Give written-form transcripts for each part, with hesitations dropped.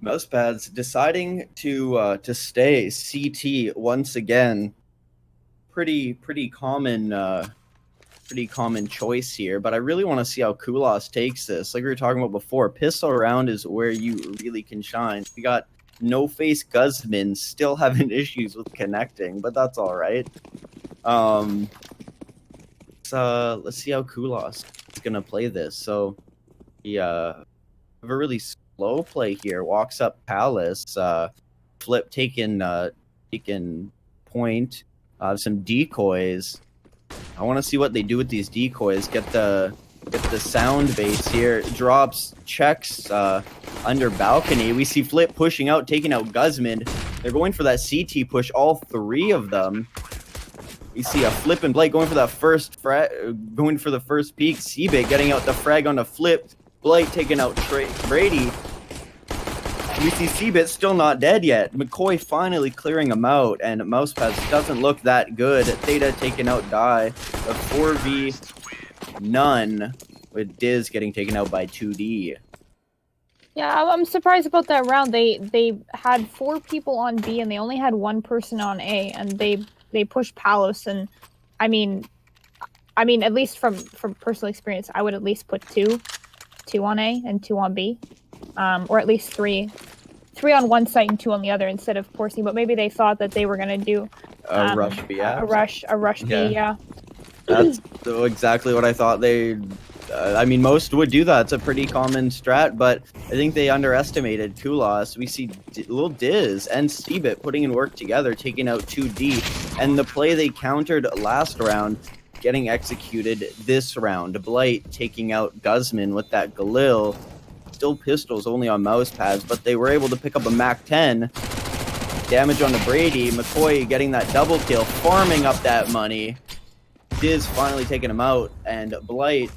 Mousepads deciding to stay CT once again. Pretty common choice here, but I really want to see how Kulas takes this. Like we were talking about before, pistol round is where you really can shine. We got no face Guzman still having issues with connecting, but that's all right. Let's see how Kulas is gonna play this. So he have a really slow play here. Walks up Palace, flip taken point. Some decoys. I want to see what they do with these decoys. Get the sound baits here. Drops, checks under balcony. We see Flip pushing out, taking out Guzman. They're going for that CT push, all three of them. We see a Flip and Blite going for that first going for the first peak. seabit getting out the frag on a Flip. Blite taking out Bradyy. We see seabit still not dead yet. Mikkoy finally clearing him out, and Mousepads doesn't look that good. Theta taking out Die. A 4v none, with Diz getting taken out by 2D. Yeah, I'm surprised about that round. They had 4 people on B, and they only had 1 person on A, and they pushed Palace. And I mean, at least from personal experience, I would at least put 2 on A and 2 on B. Or at least 3 on one site and 2 on the other instead of forcing. But maybe they thought that they were gonna do a rush B. A rush B. Yeah. That's exactly what I thought. I mean, most would do that. It's a pretty common strat, but I think they underestimated Kulas. We see little Diz and seabit putting in work together, taking out 2D, and the play they countered last round getting executed this round. Blite taking out Guzman with that Galil. Still pistols only on Mousepads, but they were able to pick up a Mac 10. Damage on the Bradyy. Mikkoy getting that double kill, farming up that money. Diz finally taking him out, and Blite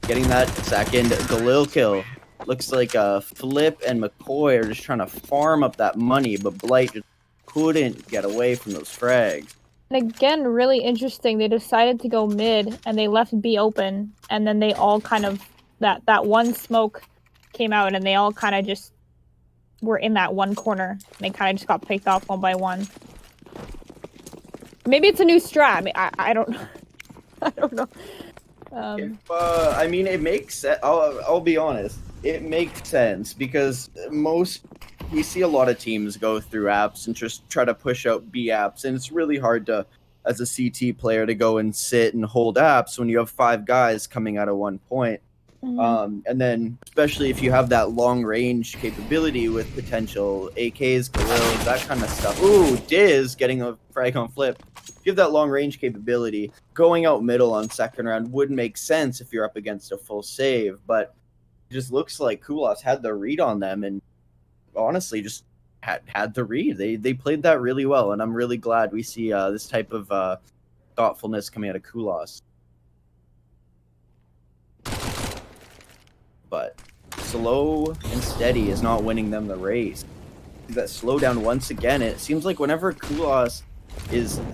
getting that second Galil kill. Looks like Flip and Mikkoy are just trying to farm up that money, but Blite just couldn't get away from those frags. And again, really interesting. They decided to go mid, and they left B open, and then they all kind of that one smoke came out, and they all kind of just were in that one corner. They kind of just got picked off one by one. Maybe it's a new strat. I don't I don't know. I mean, it makes sense. I'll be honest. It makes sense because we see a lot of teams go through apps and just try to push out B apps, and it's really hard to, as a CT player, to go and sit and hold apps when you have 5 guys coming out of one point. Mm-hmm. And then, especially if you have that long range capability with potential AKs, Galils, that kind of stuff. Ooh, Diz getting a frag on Flip. If you have that long range capability, going out middle on second round would make sense if you're up against a full save, but it just looks like Kulas had the read on them, and honestly just had the read. They played that really well, and I'm really glad we see this type of thoughtfulness coming out of Kulas. But slow and steady is not winning them the race. That slowdown once again. It seems like whenever Kulas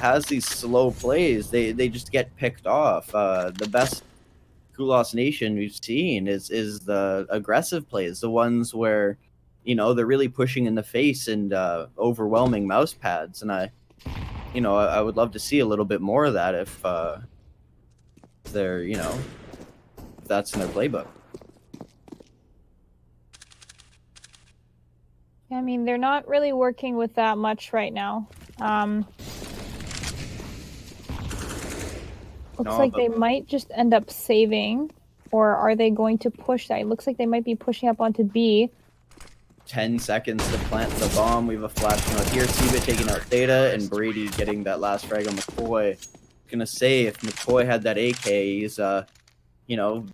has these slow plays, they just get picked off. The best Kulas nation we've seen is the aggressive plays, the ones where, you know, they're really pushing in the face and overwhelming Mousepads. And I would love to see a little bit more of that if they're, you know, if that's in their playbook. I mean, they're not really working with that much right now. Looks like they might just end up saving, or are they going to push that? It looks like they might be pushing up onto B. 10 seconds to plant the bomb. We have a flash note here. seabit taking out Theta, and Bradyy getting that last frag on Mikkoy. Gonna say, if Mikkoy had that AK, he's, you know,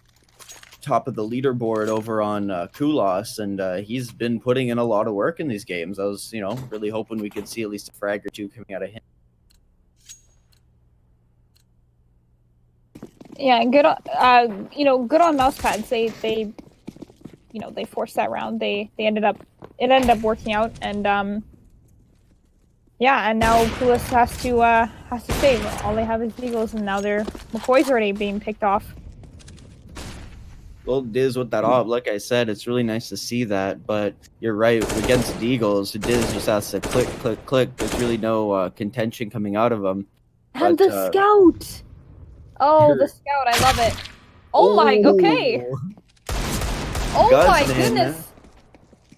top of the leaderboard over on Kulas, and he's been putting in a lot of work in these games. I was, you know, really hoping we could see at least a frag or 2 coming out of him. Yeah, good on, you know, good on Mousepads. They you know, they forced that round. It ended up working out, and yeah, and now Kulas has to save. All they have is Eagles, and now Mikkoy's already being picked off. Little Diz with that op, like I said, it's really nice to see that. But you're right, against Deagles, Diz just has to click, click, click. There's really no contention coming out of him. And But the scout! Oh, the scout, I love it. Oh my, okay. Oh my goodness.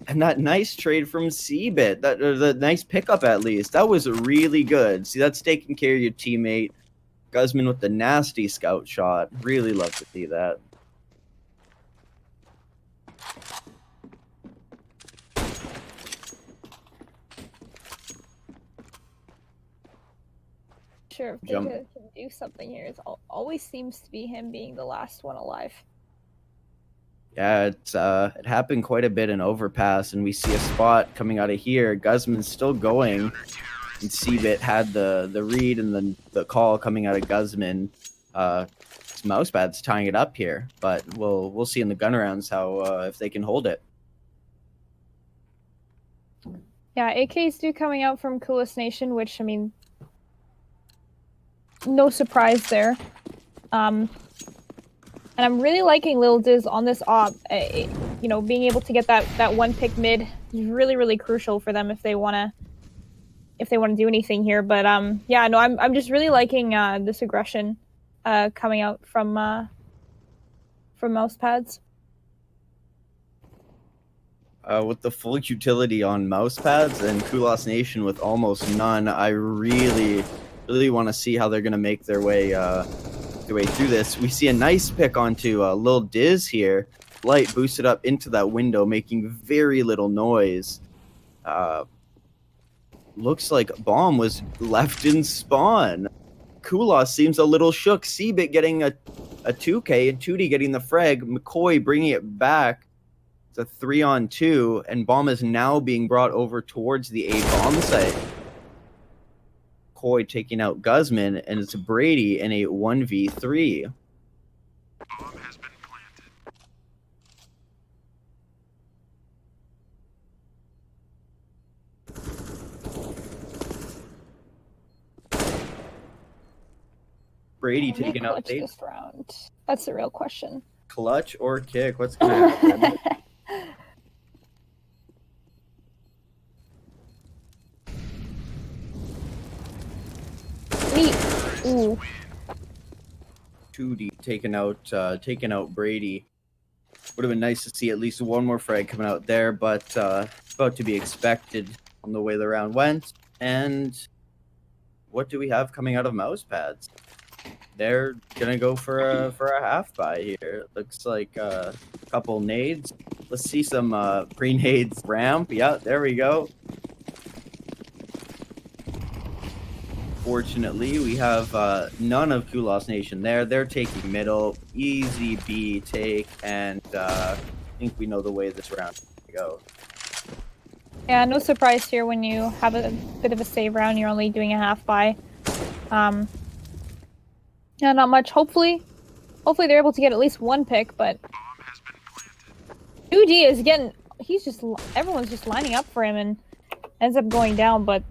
And that nice trade from seabit, the nice pickup at least, that was really good. See, that's taking care of your teammate. Guzman with the nasty scout shot. Really love to see that. Sure, if they can do something here, it always seems to be him being the last one alive. Yeah, it happened quite a bit in overpass, and we see a spot coming out of here. Guzman's still going, and seabit had the read and the call coming out of Guzman. Mousepads tying it up here, but we'll see in the gun rounds how if they can hold it. Yeah, AKs do coming out from Kulas Nation, which, I mean, no surprise there. And I'm really liking Lil Diz on this op. You know, being able to get that one pick mid is really, really crucial for them if they wanna do anything here. But yeah, no, I'm just really liking this aggression coming out from Mousepads. With the full utility on Mousepads and Kulas Nation with almost none, I really want to see how they're going to make their way through this. We see a nice pick onto Lil Diz here. Blite boosted up into that window, making very little noise. Looks like bomb was left in spawn. Kulas seems a little shook. seabit getting a 2K and 2D getting the frag. Mikkoy bringing it back. It's a 3-on-2, and bomb is now being brought over towards the A bomb site. Mikkoy taking out Guzman, and it's Bradyy in a 1v3. Bomb has been planted. Bradyy taking out this round. That's the real question. Clutch or kick? What's gonna happen? Ooh. 2D taking out Bradyy. Would have been nice to see at least one more frag coming out there, but about to be expected on the way the round went. And what do we have coming out of Mousepads? They're gonna go for a half buy here. Looks like a couple nades. Let's see some pre-nades ramp. Yeah, there we go. Fortunately, we have none of Kulas Nation there. They're taking middle, easy B take, and I think we know the way this round goes. Yeah, no surprise here when you have a bit of a save round. You're only doing a half buy. Yeah, not much. Hopefully they're able to get at least one pick, but 2D is getting. Everyone's just lining up for him and ends up going down, but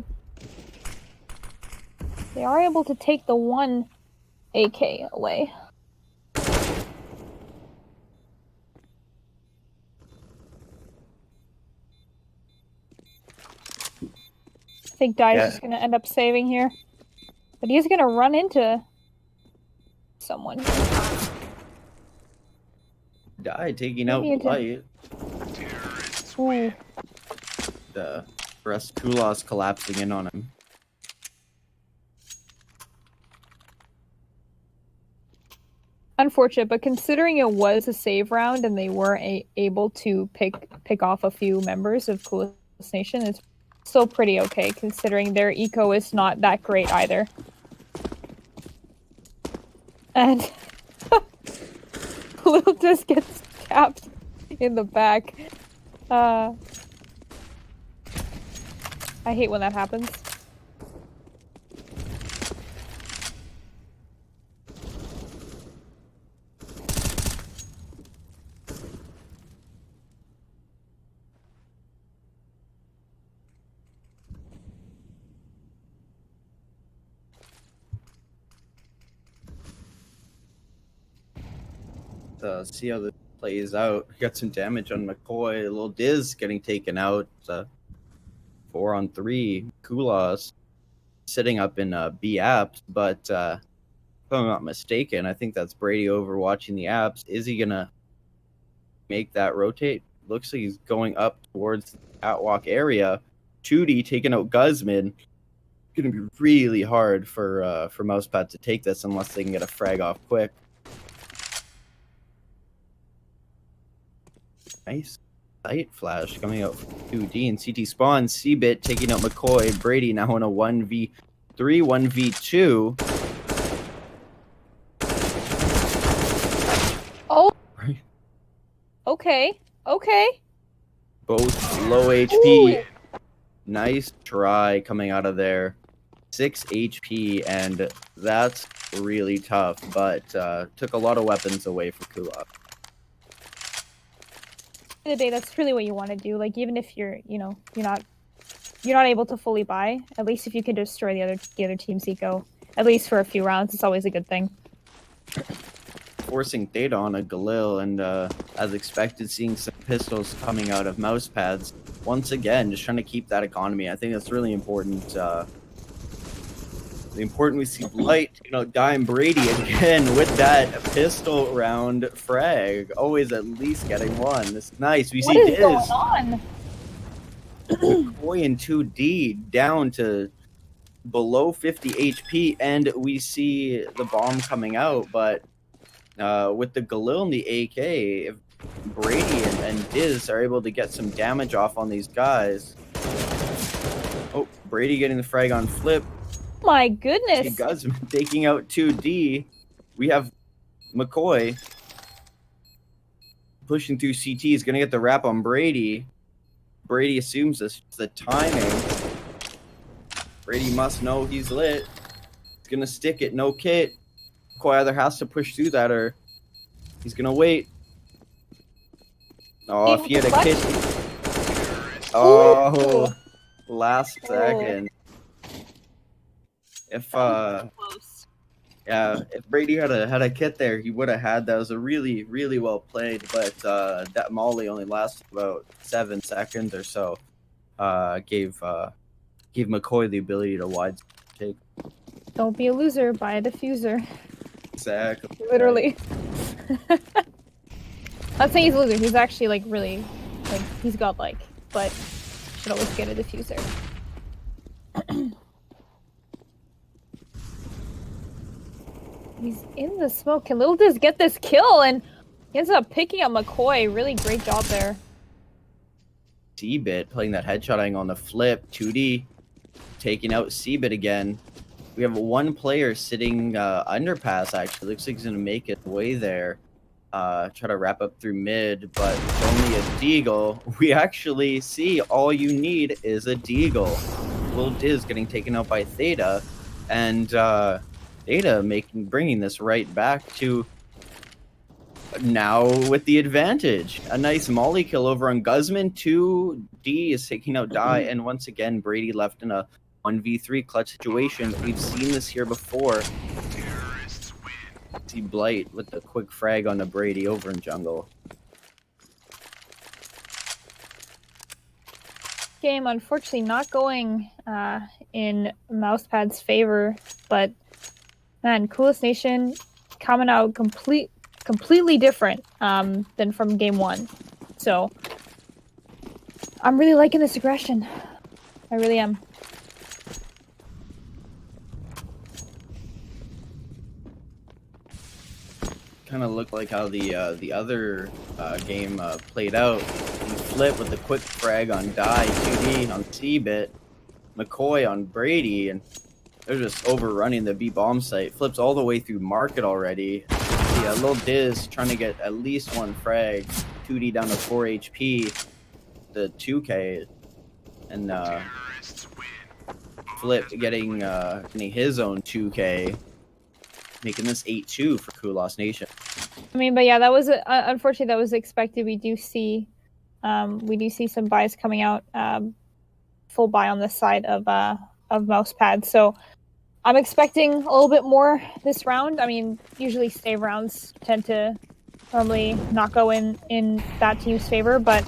they are able to take the one AK away. I think Dye's just gonna end up saving here, but he's gonna run into someone. Dye taking out Blite. Ooh. The rest Kulas collapsing in on him. Unfortunate, but considering it was a save round and they were able to pick off a few members of Kulas Nation, it's still pretty okay considering their eco is not that great either. And Lil just gets capped in the back. I hate when that happens. See how this plays out. Got some damage on Mikkoy. A little Diz getting taken out. 4-on-3. Kulas sitting up in B apps, but if I'm not mistaken, I think that's Bradyy overwatching the apps. Is he gonna make that rotate? Looks like he's going up towards the catwalk area. 2D taking out Guzman. Gonna be really hard for Mousepads to take this unless they can get a frag off quick. Nice sight flash coming out from 2D and CT spawn. Seabit taking out Mikkoy. Bradyy now in a 1v3, 1v2. Oh. Right. Okay. Both low HP. Ooh. Nice try coming out of there. 6 HP, and that's really tough, but took a lot of weapons away for Kulas. At the end of the day, that's really what you want to do. Like, even if you're not able to fully buy, at least if you can destroy the other team's eco, at least for a few rounds, it's always a good thing. Forcing Theta on a Galil, and as expected, seeing some pistols coming out of Mousepads. Once again, just trying to keep that economy. I think that's really important. We see Blite, dime Bradyy again with that pistol round frag. Always at least getting one. This is nice. We see What is Diz. going on? Mikkoy in 2D down to below 50 HP, and we see the bomb coming out, but with the Galil and the AK, if Bradyy and Diz are able to get some damage off on these guys. Oh, Bradyy getting the frag on flip. My goodness. Guzman taking out 2D. We have Mikkoy pushing through CT. He's going to get the wrap on Bradyy. Bradyy assumes this is the timing. Bradyy must know he's lit. He's going to stick it. No kit. Mikkoy either has to push through that or he's going to wait. Oh, if he had a kit. Oh, last second. If Bradyy had a kit there, he would have had. That was a really well played, but that molly only lasted about 7 seconds or so. Gave Mikkoy the ability to wide take. Don't be a loser, buy a diffuser. Exactly. Literally. I'd say he's a loser. He's actually really he's godlike, but should always get a diffuser. He's in the smoke. Can Little Diz get this kill? And he ends up picking up Mikkoy. Really great job there. Seabit playing that headshot angle on the flip. 2D taking out Seabit again. We have one player sitting underpass, actually. Looks like he's going to make his way there. Try to wrap up through mid, but it's only a deagle. We actually see all you need is a deagle. Little Diz getting taken out by Theta. And Theta bringing this right back to now with the advantage. A nice molly kill over on Guzman. 2D is taking out Die, and once again Bradyy left in a 1v3 clutch situation. We've seen this here before. See Blite with the quick frag on the Bradyy over in jungle. Game unfortunately not going in Mousepad's favor, but man, Kulas Nation coming out completely different than from game 1. So I'm really liking this aggression. I really am. Kind of looked like how the other game played out. He flipped with the quick frag on Die, 2D on Seabit, Mikkoy on Bradyy, and they're just overrunning the B bomb site. Flips all the way through market already. Yeah, Lil Diz trying to get at least one frag. 2D down to 4 HP. The 2K, and Flip getting his own 2K, making this 8-2 for Kulas Nation. I mean, but yeah, that was unfortunately that was expected. We do see some buys coming out, full buy on the side of Mousepads. So I'm expecting a little bit more this round. I mean, usually save rounds tend to normally not go in that team's favor, but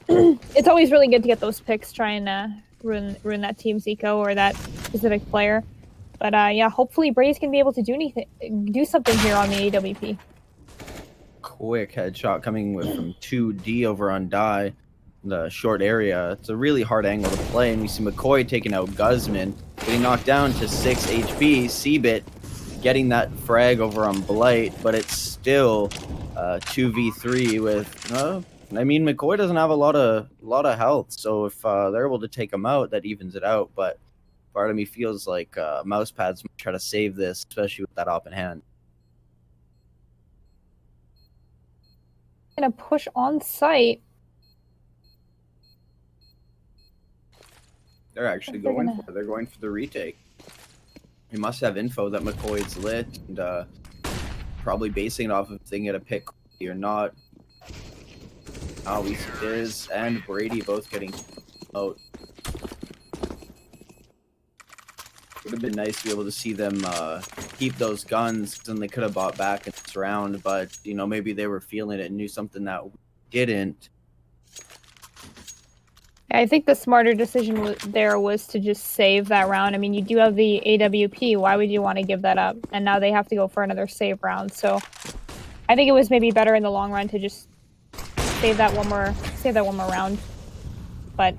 it's always really good to get those picks, trying to ruin that team's eco or that specific player. But yeah, hopefully Brady's gonna be able to do something here on the AWP. Quick headshot coming with from 2D over on Die, the short area. It's a really hard angle to play, and we see Mikkoy taking out Guzman, getting knocked down to 6 HP. seabit getting that frag over on Blite, but it's still 2v3 with. I mean, Mikkoy doesn't have a lot of health, so if they're able to take him out, that evens it out. But part of me feels like Mousepads might try to save this, especially with that op in hand. Gonna push on site. They're actually going for it. They're going for the retake. He must have info that McCoy's lit, and probably basing it off of if they can get a pick or not. We see Diz and Bradyy both getting out. Would have been nice to be able to see them keep those guns, and they could have bought back in this round, but you know, maybe they were feeling it and knew something that we didn't. I think the smarter decision was to just save that round. I mean, you do have the AWP. Why would you want to give that up? And now they have to go for another save round. So I think it was maybe better in the long run to just save that one more round. But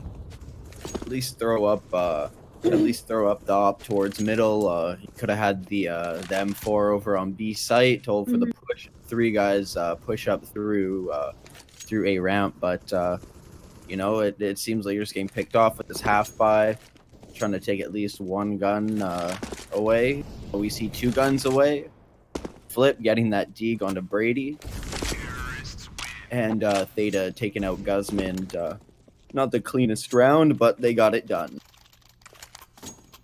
at least throw up the op towards middle. He could have had the M4 over on B site, told for the push. 3 guys push up through A ramp, but you know, it seems like you're just getting picked off with this half buy, trying to take at least 1 gun away. We see 2 guns away. Flip getting that dig onto Bradyy, and Theta taking out Guzman. Not the cleanest round, but they got it done.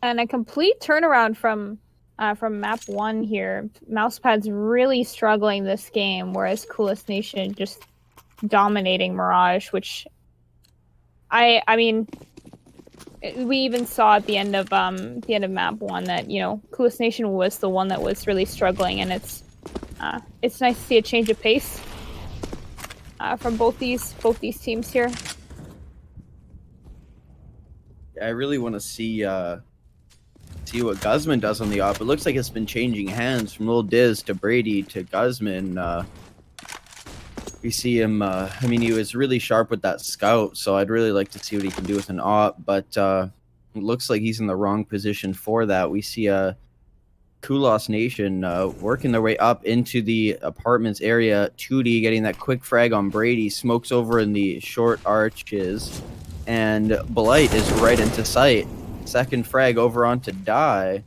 And a complete turnaround from map 1 here. Mousepads really struggling this game, whereas Kulas Nation just dominating Mirage, which I mean, we even saw at the end of map 1 that, you know, Kulas Nation was the one that was really struggling, and it's nice to see a change of pace from both these teams here. I really want to see what Guzman does on the op. It looks like it's been changing hands from Lil Diz to Bradyy to Guzman. We see him, I mean, he was really sharp with that scout, so I'd really like to see what he can do with an op, but it looks like he's in the wrong position for that. We see Kulas Nation working their way up into the apartments area. 2D getting that quick frag on Bradyy, smokes over in the short arches, and Blite is right into sight. Second frag over onto Die.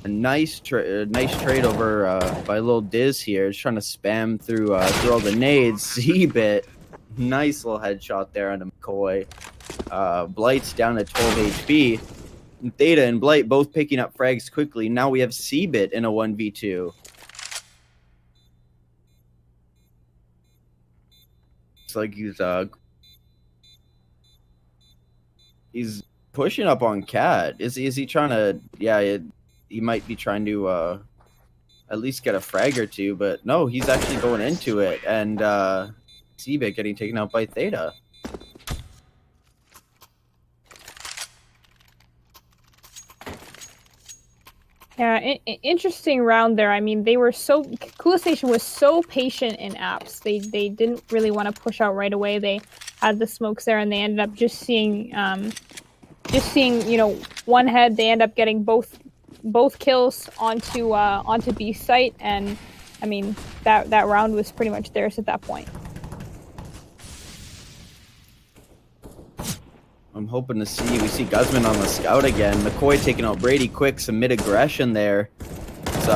A nice trade over by Lil Diz here. Just trying to spam through all the nades. seabit, nice little headshot there on Mikkoy. Blite's down to 12 HP. And Theta and Blite both picking up frags quickly. Now we have seabit in a 1v2. It's like he's pushing up on Cat. Is he trying to? Yeah, he might be trying to at least get a frag or 2, but no, he's actually going into it, and seabit getting taken out by Theta. Yeah, interesting round there. I mean, Kulas Nation was so patient in apps. They didn't really want to push out right away. They had the smokes there, and they ended up just seeing you know, one head. They end up getting both kills onto B site, and I mean that round was pretty much theirs at that point. I'm hoping to see, we see Guzman on the scout again. Mikkoy taking out Bradyy quick, some mid-aggression there. It's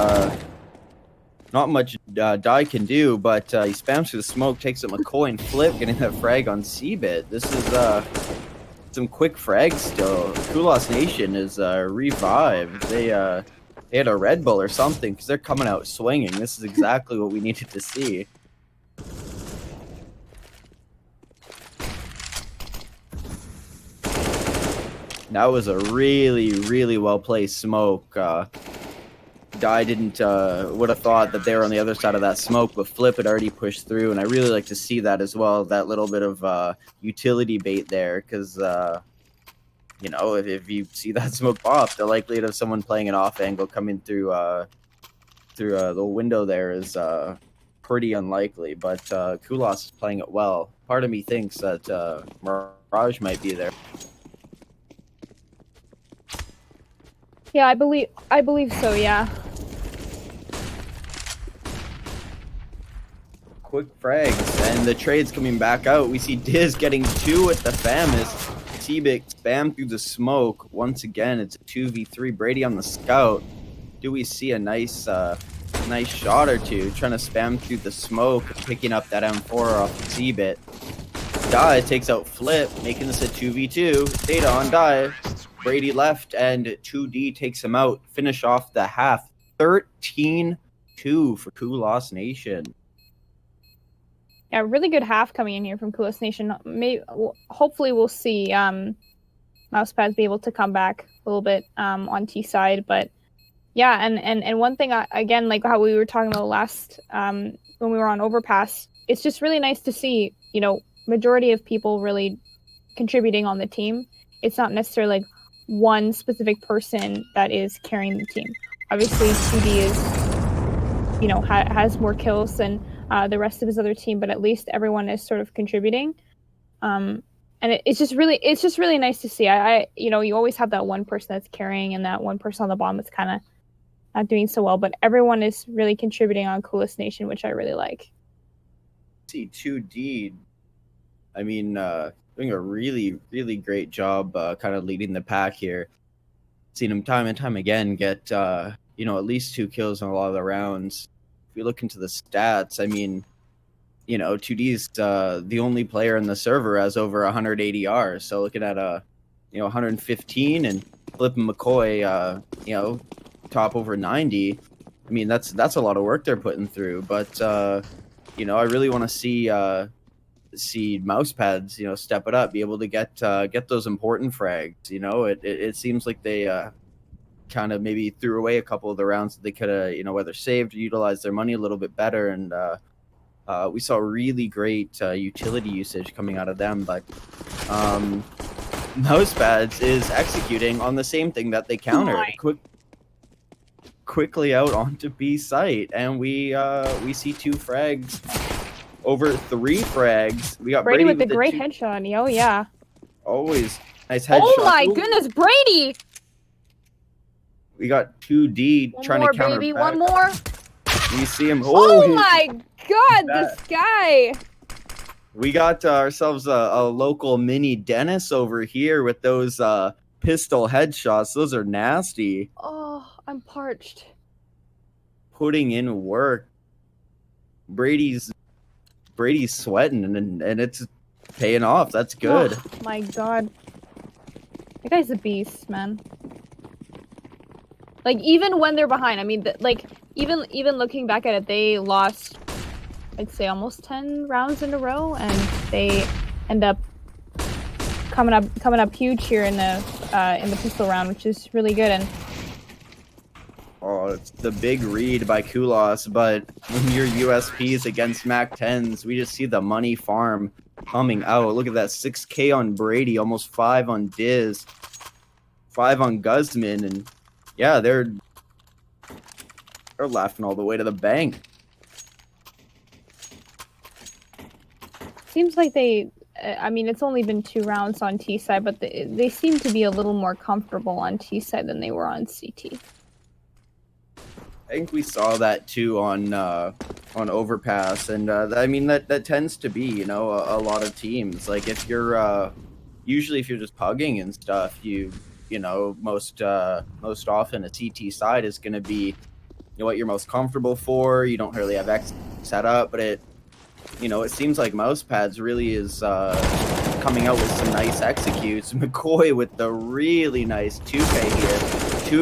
not much Die can do, but he spams through the smoke, takes out Mikkoy, and Flip getting that frag on seabit. This is some quick frags still. Kulas Nation is revived. They had a Red Bull or something, because they're coming out swinging. This is exactly what we needed to see. That was a really, really well-placed smoke. Die didn't would have thought that they were on the other side of that smoke, but Flip had already pushed through, and I really like to see that as well. That little bit of utility bait there, because you know, if you see that smoke pop, the likelihood of someone playing an off angle coming through the window there is pretty unlikely. But Kulas is playing it well. Part of me thinks that Mirage might be there. Yeah, I believe so. Yeah. Quick frags, and the trade's coming back out. We see Diz getting 2 with the Famis. Seabit spam through the smoke. Once again, it's a 2v3. Bradyy on the scout. Do we see a nice shot or two? Trying to spam through the smoke, picking up that M4 off Seabit. Die takes out Flip, making this a 2v2. Data on Die. Bradyy left, and 2D takes him out. Finish off the half. 13-2 for Kulas Nation. Yeah, really good half coming in here from Kulas Nation. Hopefully we'll see Mousepads be able to come back a little bit on T side, but yeah, and one thing again, like how we were talking about last when we were on Overpass, it's just really nice to see, you know, majority of people really contributing on the team. It's not necessarily like one specific person that is carrying the team. Obviously, 2D is, you know, has more kills than the rest of his other team, but at least everyone is sort of contributing. And it's just really nice to see. I you know, you always have that one person that's carrying and that one person on the bottom that's kind of not doing so well, but everyone is really contributing on Kulas Nation, which I really like. See 2D, I mean, doing a really great job kind of leading the pack here. Seen him time and time again get you know, at least 2 kills in a lot of the rounds. If you look into the stats, I mean, you know, 2D's the only player in the server has over 180 Rs. So looking at you know, 115, and Flip and Mikkoy, you know, top over 90. I mean, that's a lot of work they're putting through. But you know, I really want to see Mousepads, you know, step it up, be able to get those important frags. You know, it seems like they kind of maybe threw away a couple of the rounds that they could have, you know, whether saved or utilized their money a little bit better. And we saw really great utility usage coming out of them. But Mousepads is executing on the same thing that they countered. Quickly out onto B site, and we see 2 frags over 3 frags. We got Bradyy Bradyy with the great headshot. Oh yeah. Always nice headshot. Oh my goodness, Bradyy! We got 2D One trying more, to counter baby, back. one more. We see him. Oh my god, this guy! We got ourselves a local mini Dennis over here with those pistol headshots. Those are nasty. Oh, I'm parched. Putting in work. Brady's sweating, and it's paying off. That's good. Oh my god. That guy's a beast, man. Like, even when they're behind, I mean, like, even looking back at it, they lost, I'd say, almost 10 rounds in a row, and they end up coming up huge here in the pistol round, which is really good. And oh, it's the big read by Kulas, but when your USPs against Mac 10s, we just see the money farm coming out. Look at that, 6K on Bradyy, almost 5 on Diz, 5 on Guzman, and yeah, they're laughing all the way to the bank. seems like they, I mean, it's only been 2 rounds on T side, but they seem to be a little more comfortable on T side than they were on CT. I think we saw that too on Overpass, and I mean that tends to be, you know, a lot of teams. Like if you're usually if you're just pugging and stuff, you know, most often a CT side is going to be, you know, what you're most comfortable for. You don't really have X set up, but it seems like Mousepads really is coming out with some nice executes. Mikkoy with the really nice 2K here,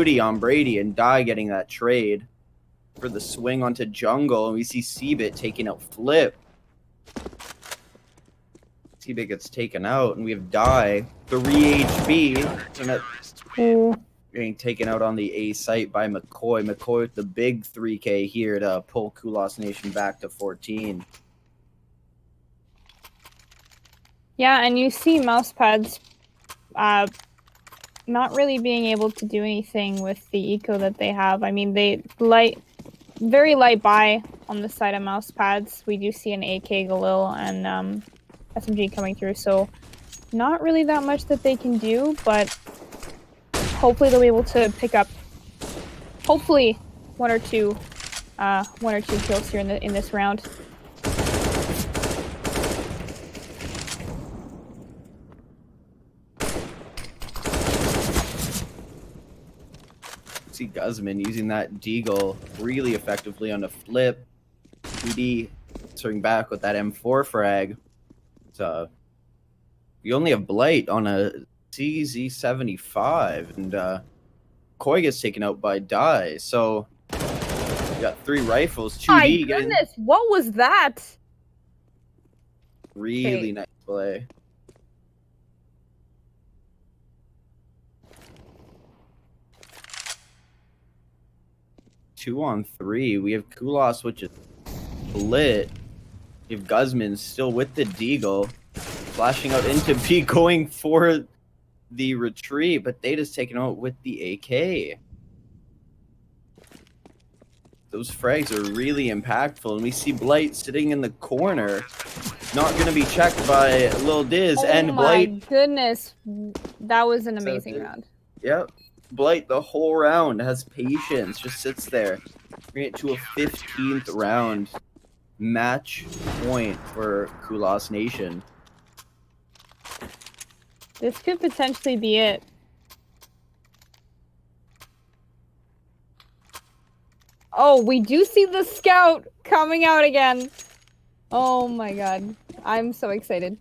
2D on Bradyy, and Die getting that trade for the swing onto jungle, and we see seabit taking out Flip. seabit gets taken out, and we have Die 3 HP. And Ooh. getting taken out on the A site by Mikkoy. Mikkoy with the big 3K here to pull Kulas Nation back to 14. Yeah, and you see Mousepads not really being able to do anything with the eco that they have. I mean, very light buy on the side of Mousepads. We do see an AK Galil and SMG coming through, so not really that much that they can do, but hopefully they'll be able to pick up, hopefully one or two kills here in this round. See Guzman using that deagle really effectively on the flip. PD swing back with that M4 frag. So we only have Blite on a CZ75, and Koi gets taken out by Die. So we got 3 rifles. 2D My getting goodness, what was that? really nice play. Two on 3. We have Kulas, which is lit. We have Guzman still with the deagle, flashing out into B, going for the retreat, but they just taken out with the AK. Those frags are really impactful, and we see Blite sitting in the corner, not going to be checked by Lil Diz, and Blite. Oh my goodness, that was an amazing round. Yep. Blite the whole round has patience, just sits there. Bring it to a 15th round. Match point for Kulas Nation. This could potentially be it. Oh, we do see the scout coming out again. Oh my god. I'm so excited.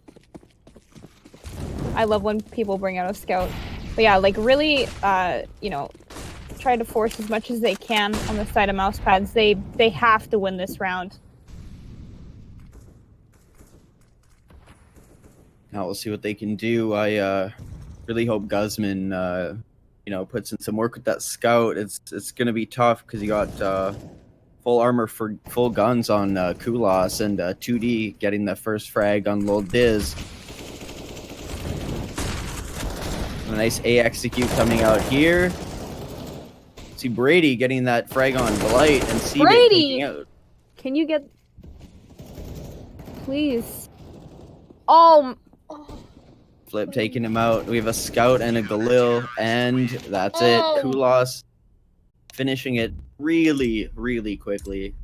I love when people bring out a scout. But yeah, like really, you know, try to force as much as they can on the side of Mousepads. They have to win this round. Now we'll see what they can do. I really hope Guzman, you know, puts in some work with that scout. It's gonna be tough because you got full armor for full guns on Kulas, and 2D getting the first frag on Lil Diz. A nice A execute coming out here. See Bradyy getting that frag on Blite, and seabit taking out. Can you get... Please. Oh... Flip taking him out. We have a scout and a Galil, and that's it. Kulas finishing it really, really quickly.